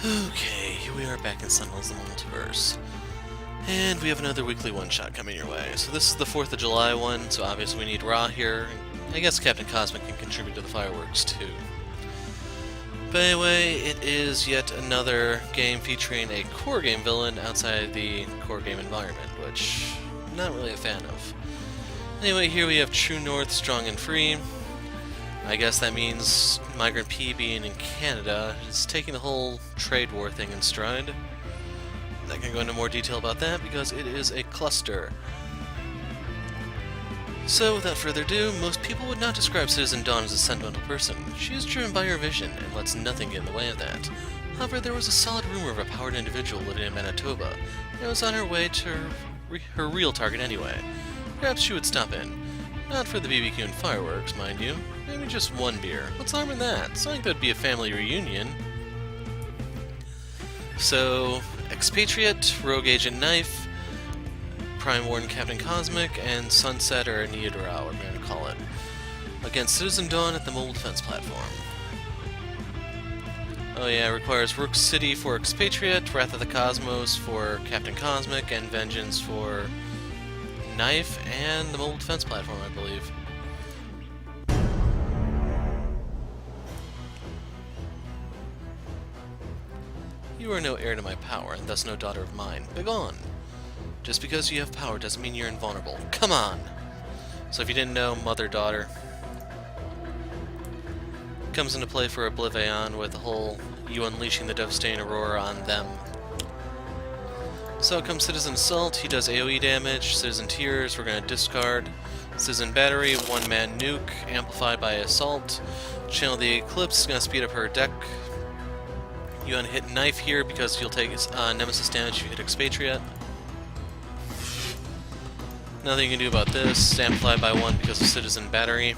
Okay, here we are back in Sentinels the Multiverse. And we have another weekly one-shot coming your way. So this is the 4th of July one, so obviously we need Ra here. I guess Captain Cosmic can contribute to the fireworks too. But anyway, it is yet another game featuring a core game villain outside the core game environment, which I'm not really a fan of. Anyway, here we have True North, Strong and Free. I guess that means Migrant P being in Canada is taking the whole trade war thing in stride. I'm not going to go into more detail about that because it is a cluster. So, without further ado, most people would not describe Citizen Dawn as a sentimental person. She is driven by her vision and lets nothing get in the way of that. However, there was a solid rumor of a powered individual living in Manitoba, and was on her way to her real target anyway. Perhaps she would stop in. Not for the BBQ and fireworks, mind you. Maybe just one beer. What's harm in that? Something that'd be a family reunion. So, Ex-Patriette, Rogue Agent Knyfe, Prime Warden Captain Cosmic, and Sunset or Neodrao, we're going to call it, against Citizen Dawn at the mobile defense platform. Oh yeah, it requires Rook City for Ex-Patriette, Wrath of the Cosmos for Captain Cosmic, and Vengeance for Knyfe, and the mobile defense platform, I believe. You are no heir to my power, and thus no daughter of mine. Begone! Just because you have power doesn't mean you're invulnerable. Come on! So if you didn't know, mother-daughter comes into play for Oblivion with the whole you unleashing the devastating Aurora on them. So comes Citizen Assault, he does AoE damage. Citizen Tears, we're going to discard. Citizen Battery, one-man nuke, amplified by Assault. Channel the Eclipse is going to speed up her deck. You want to hit Knyfe here because you'll take nemesis damage if you hit Ex-Patriette. Nothing you can do about this. Amplified by 1 because of Citizen Battery.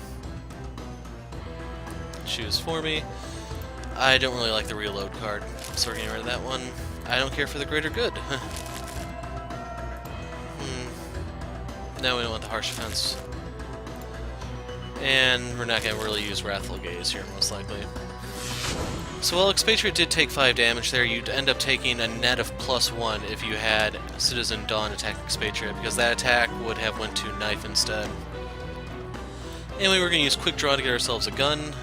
Choose for me. I don't really like the reload card, so we're getting rid of that one. I don't care for the greater good. No, we don't want the harsh offense. And we're not going to really use Wrathful Gaze here, most likely. So while Ex-Patriette did take 5 damage there, you'd end up taking a net of +1 if you had Citizen Dawn attack Ex-Patriette, because that attack would have went to Knyfe instead. Anyway, we're going to use Quick Draw to get ourselves a gun.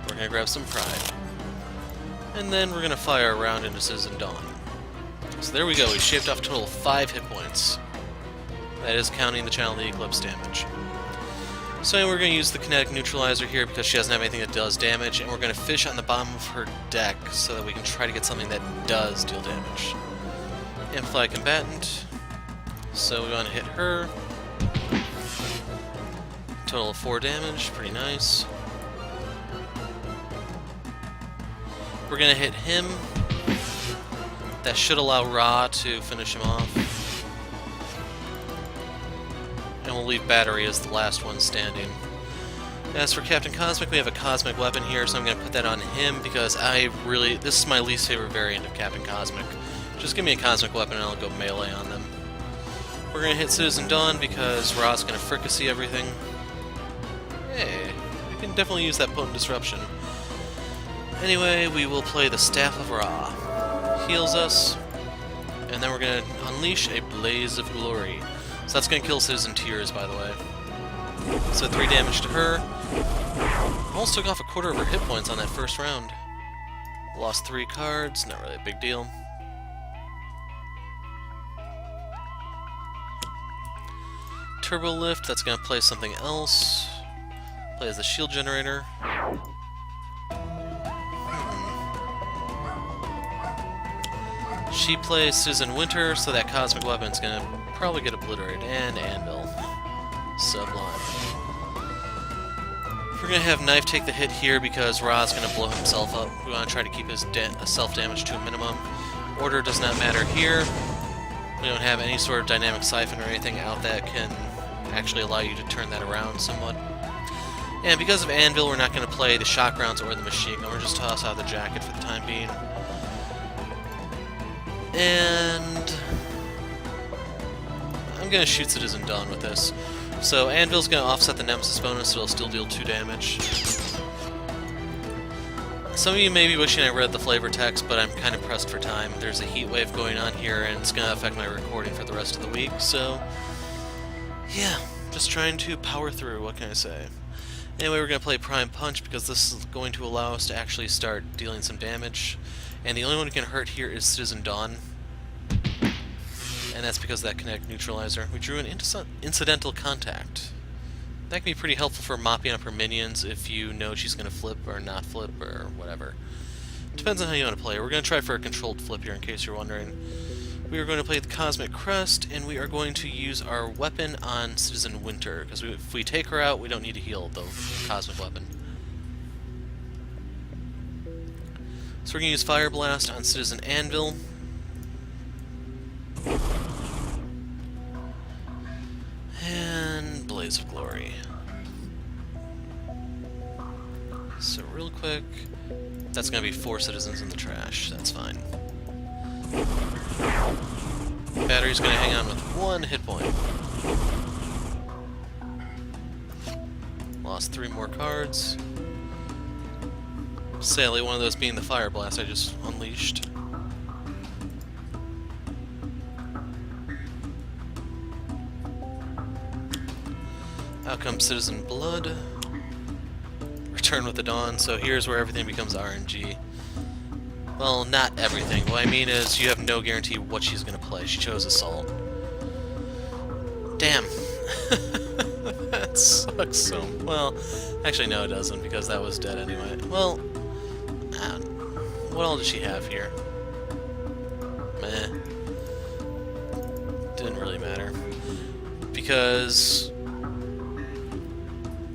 We're going to grab some Pride. And then we're going to fire a round into Citizen Dawn. So there we go, we shaved off a total of 5 hit points. That is counting the Channel of the Eclipse damage. So anyway, we're going to use the Kinetic Neutralizer here because she doesn't have anything that does damage, and we're going to fish on the bottom of her deck so that we can try to get something that does deal damage. Amplify Combatant. So we want to hit her. Total of 4 damage, pretty nice. We're going to hit him. That should allow Ra to finish him off. And we'll leave Battery as the last one standing. As for Captain Cosmic, we have a Cosmic weapon here, so I'm going to put that on him because this is my least favorite variant of Captain Cosmic. Just give me a Cosmic weapon and I'll go melee on them. We're going to hit Citizen Dawn because Ra's going to fricassee everything. Hey, we can definitely use that Potent Disruption. Anyway, we will play the Staff of Ra. Heals us, and then we're going to unleash a Blaze of Glory. So that's going to kill Citizen Tears, by the way. So 3 damage to her. Almost took off a quarter of her hit points on that first round. Lost 3 cards, not really a big deal. Turbo Lift, that's going to play something else. Play as the Shield Generator. She plays Citizen Winter, so that Cosmic Weapon's going to probably get obliterated. And Anvil. Sublime. We're going to have Knyfe take the hit here because Ra's going to blow himself up. We want to try to keep his self-damage to a minimum. Order does not matter here. We don't have any sort of dynamic siphon or anything out that can actually allow you to turn that around somewhat. And because of Anvil, we're not going to play the Shock Rounds or the Machine Gun. We're just toss out the Jacket for the time being. And I'm going to shoot Citizen Dawn with this. So Anvil's going to offset the Nemesis bonus, so it'll still deal 2 damage. Some of you may be wishing I read the flavor text, but I'm kind of pressed for time. There's a heat wave going on here, and it's going to affect my recording for the rest of the week, so yeah, just trying to power through, what can I say. Anyway, we're going to play Prime Punch because this is going to allow us to actually start dealing some damage. And the only one who can hurt here is Citizen Dawn. And that's because of that Kinetic Neutralizer. We drew an incidental contact. That can be pretty helpful for mopping up her minions if you know she's going to flip or not flip or whatever. Depends on how you want to play. We're going to try for a controlled flip here in case you're wondering. We are going to play the Cosmic Crest, and we are going to use our weapon on Citizen Winter, because if we take her out, we don't need to heal the Cosmic Weapon. So we're going to use Fire Blast on Citizen Anvil. And Blaze of Glory. So real quick, that's going to be 4 citizens in the trash, that's fine. Battery's going to hang on with 1 hit point. Lost 3 more cards. Sadly, one of those being the Fire Blast I just unleashed. Out comes Citizen Blood. Return with the Dawn, so here's where everything becomes RNG. Well, not everything. What I mean is, you have no guarantee what she's going to play. She chose Assault. Damn. That sucks so... Well, actually no it doesn't, because that was dead anyway. Well, what all does she have here? Meh. Didn't really matter. Because...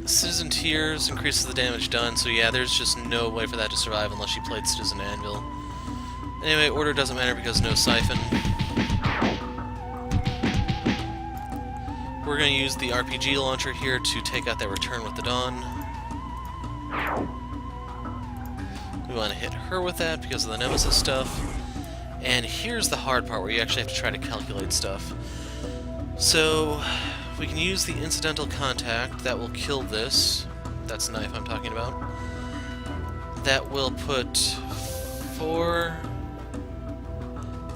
Citizen Tears increases the damage done, so yeah, there's just no way for that to survive unless she played Citizen Anvil. Anyway, order doesn't matter because no Siphon. We're going to use the RPG launcher here to take out that Return with the Dawn. We want to hit her with that because of the nemesis stuff. And here's the hard part where you actually have to try to calculate stuff. So... we can use the incidental contact that will kill this. That's Knyfe I'm talking about. That will put 4...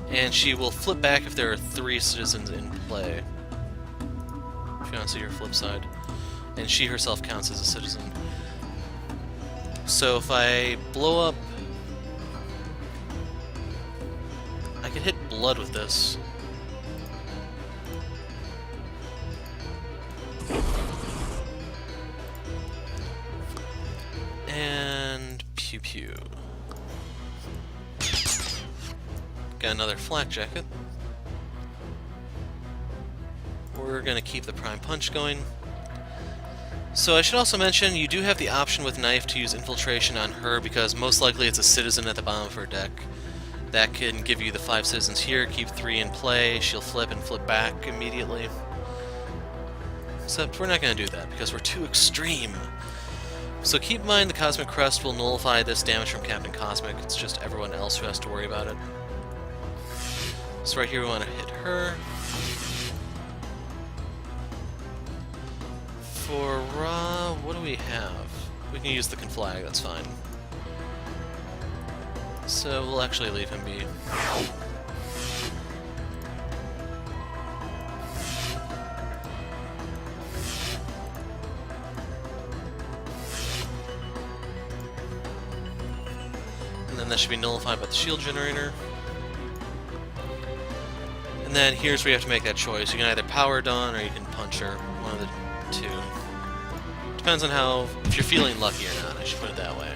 and she will flip back if there are 3 citizens in play. If you want to see her flip side. And she herself counts as a citizen. So if I blow up... I could hit Blood with this. And pew pew. Got another flak jacket. We're gonna keep the Prime Punch going. So I should also mention, you do have the option with Knyfe to use Infiltration on her because most likely it's a citizen at the bottom of her deck. That can give you the 5 citizens here, keep 3 in play, she'll flip and flip back immediately. Except we're not gonna do that because we're too extreme. So keep in mind the Cosmic Crest will nullify this damage from Captain Cosmic, it's just everyone else who has to worry about it. So right here we want to hit her. For Ra, what do we have? We can use the Conflag, that's fine. So we'll actually leave him be. And then that should be nullified by the shield generator. And then here's where you have to make that choice. You can either power Dawn or you can punch her. One of the 2. Depends on how, if you're feeling lucky or not, I should put it that way.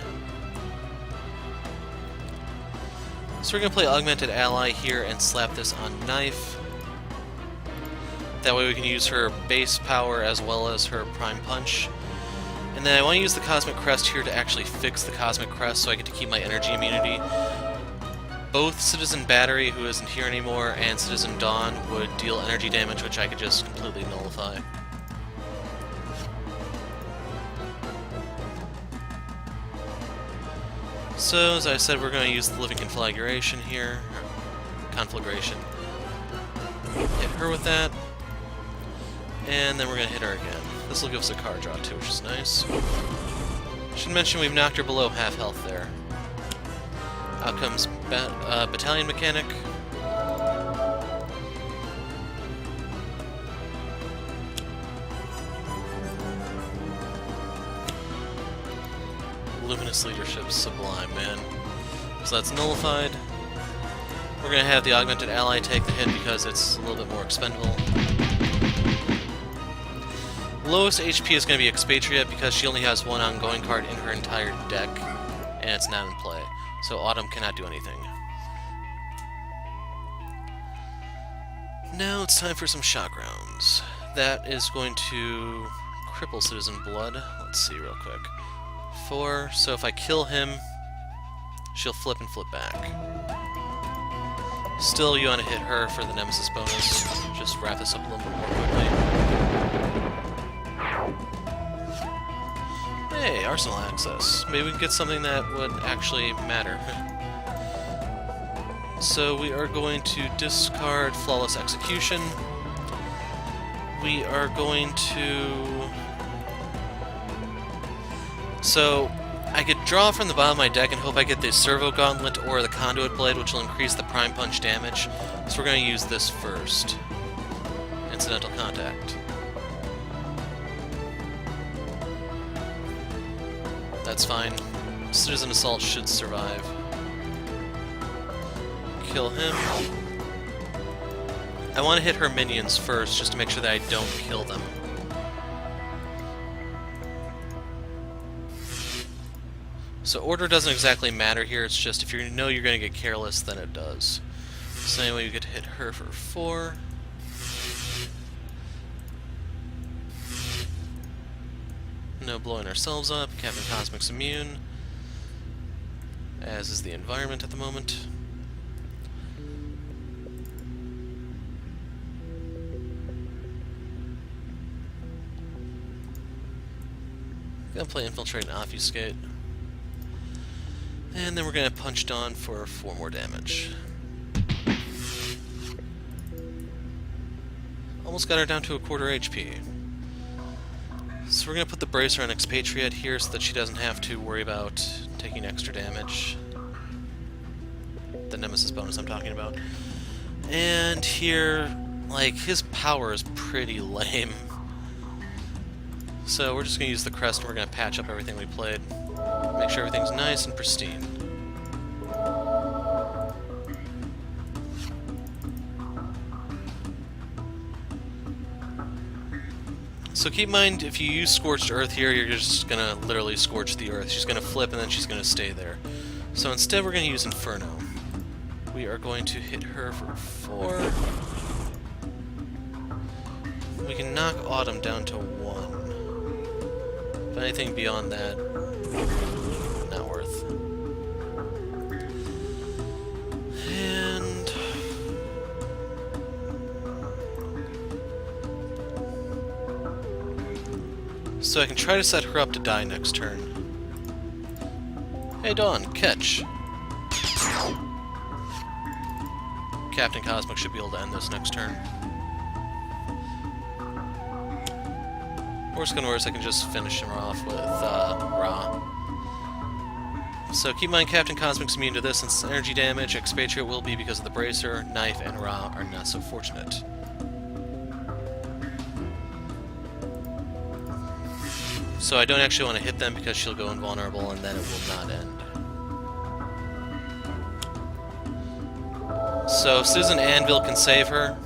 So we're going to play Augmented Ally here and slap this on Knyfe. That way we can use her base power as well as her Prime Punch. And then I want to use the Cosmic Crest here to actually fix the Cosmic Crest so I get to keep my energy immunity. Both Citizen Battery, who isn't here anymore, and Citizen Dawn would deal energy damage, which I could just completely nullify. So, as I said, we're going to use the Living Conflagration here. Conflagration. Hit her with that. And then we're going to hit her again. This will give us a card draw too, which is nice. Should mention we've knocked her below half health there. Out comes Battalion Mechanic. Luminous Leadership Sublime, man. So that's nullified. We're going to have the Augmented Ally take the hit because it's a little bit more expendable. Lowest HP is going to be Ex-Patriette because she only has one ongoing card in her entire deck, and it's not in play. So Autumn cannot do anything. Now it's time for some shock rounds. That is going to cripple Citizen Blood. Let's see real quick. 4, so if I kill him, she'll flip and flip back. Still, you want to hit her for the nemesis bonus. Just wrap this up a little bit more quickly. Hey, arsenal access. Maybe we can get something that would actually matter. So we are going to discard Flawless Execution. We are going to... So, I could draw from the bottom of my deck and hope I get the Servo Gauntlet or the Conduit Blade, which will increase the Prime Punch damage. So we're going to use this first. Incidental Contact. That's fine. Citizen Assault should survive. Kill him. I want to hit her minions first, just to make sure that I don't kill them. So order doesn't exactly matter here, it's just if you know you're going to get careless, then it does. So anyway, you get to hit her for 4. No blowing ourselves up. Captain Cosmic's immune, as is the environment at the moment. Gonna play Infiltrate and Obfuscate. And then we're going to punch Dawn for 4 more damage. Almost got her down to a quarter HP. So we're going to put the Bracer on Ex-Patriette here so that she doesn't have to worry about taking extra damage. The Nemesis bonus I'm talking about. And here, like, his power is pretty lame. So we're just going to use the Crest and we're going to patch up everything we played. Make sure everything's nice and pristine. So keep in mind, if you use Scorched Earth here, you're just going to literally scorch the Earth. She's going to flip and then she's going to stay there. So instead we're going to use Inferno. We are going to hit her for 4. We can knock Autumn down to 1. If anything beyond that, not worth. And... so I can try to set her up to die next turn. Hey Dawn, catch! Captain Cosmic should be able to end this next turn. Worst comes to worst, I can just finish him off with Ra. So keep in mind, Captain Cosmic's immune to this, and energy damage. Ex-Patriette will be because of the Bracer. Knyfe and Ra are not so fortunate. So I don't actually want to hit them because she'll go invulnerable and then it will not end. So Citizen Anvil can save her.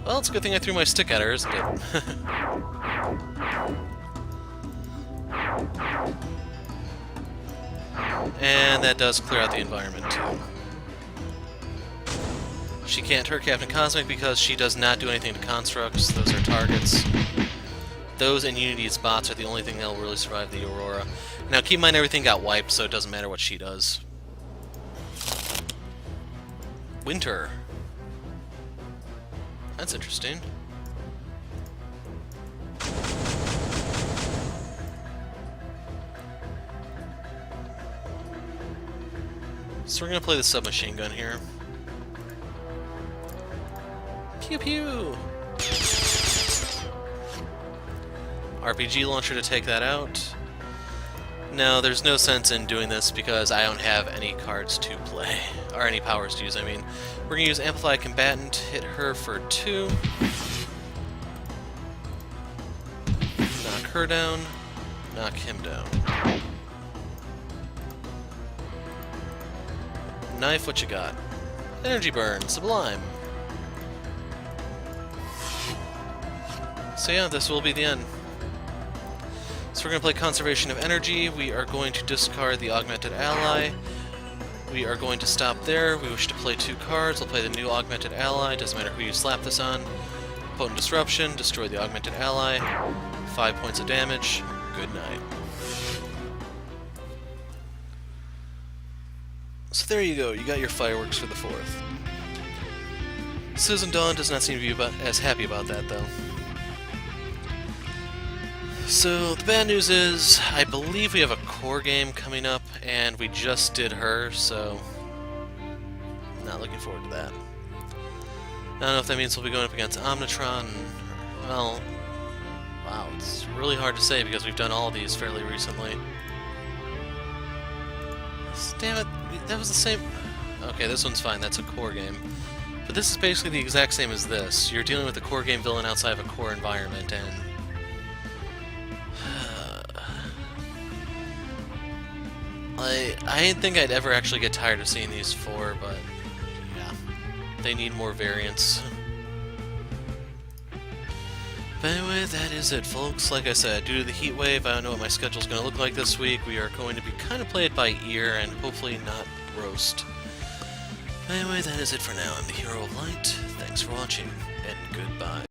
Well, it's a good thing I threw my stick at her, isn't it? And that does clear out the environment, too. She can't hurt Captain Cosmic because she does not do anything to constructs. Those are targets. Those and Unity's bots are the only thing that will really survive the Aurora. Now, keep in mind everything got wiped, so it doesn't matter what she does. Winter. That's interesting. So we're gonna play the submachine gun here. Pew pew! RPG launcher to take that out. No, there's no sense in doing this because I don't have any cards to play, or any powers to use, I mean. We're going to use Amplify Combatant, hit her for 2. Knock her down, knock him down. Knife, what you got? Energy Burn, Sublime. So yeah, this will be the end. So we're going to play Conservation of Energy. We are going to discard the Augmented Ally. We are going to stop there. We wish to play 2 cards. We'll play the new Augmented Ally. Doesn't matter who you slap this on. Potent Disruption. Destroy the Augmented Ally. 5 points of damage. Good night. So there you go. You got your fireworks for the 4th. Citizen Dawn does not seem to be as happy about that, though. So, the bad news is, I believe we have a core game coming up, and we just did her, so not looking forward to that. I don't know if that means we'll be going up against Omnitron. Well, wow, it's really hard to say because we've done all these fairly recently. Damn it, that was the same... Okay, this one's fine, that's a core game. But this is basically the exact same as this. You're dealing with a core game villain outside of a core environment, and... I didn't think I'd ever actually get tired of seeing these 4, but yeah, they need more variants. But anyway, that is it, folks. Like I said, due to the heat wave, I don't know what my schedule's going to look like this week. We are going to be kind of play it by ear and hopefully not roast. But anyway, that is it for now. I'm the Hero of Light. Thanks for watching, and goodbye.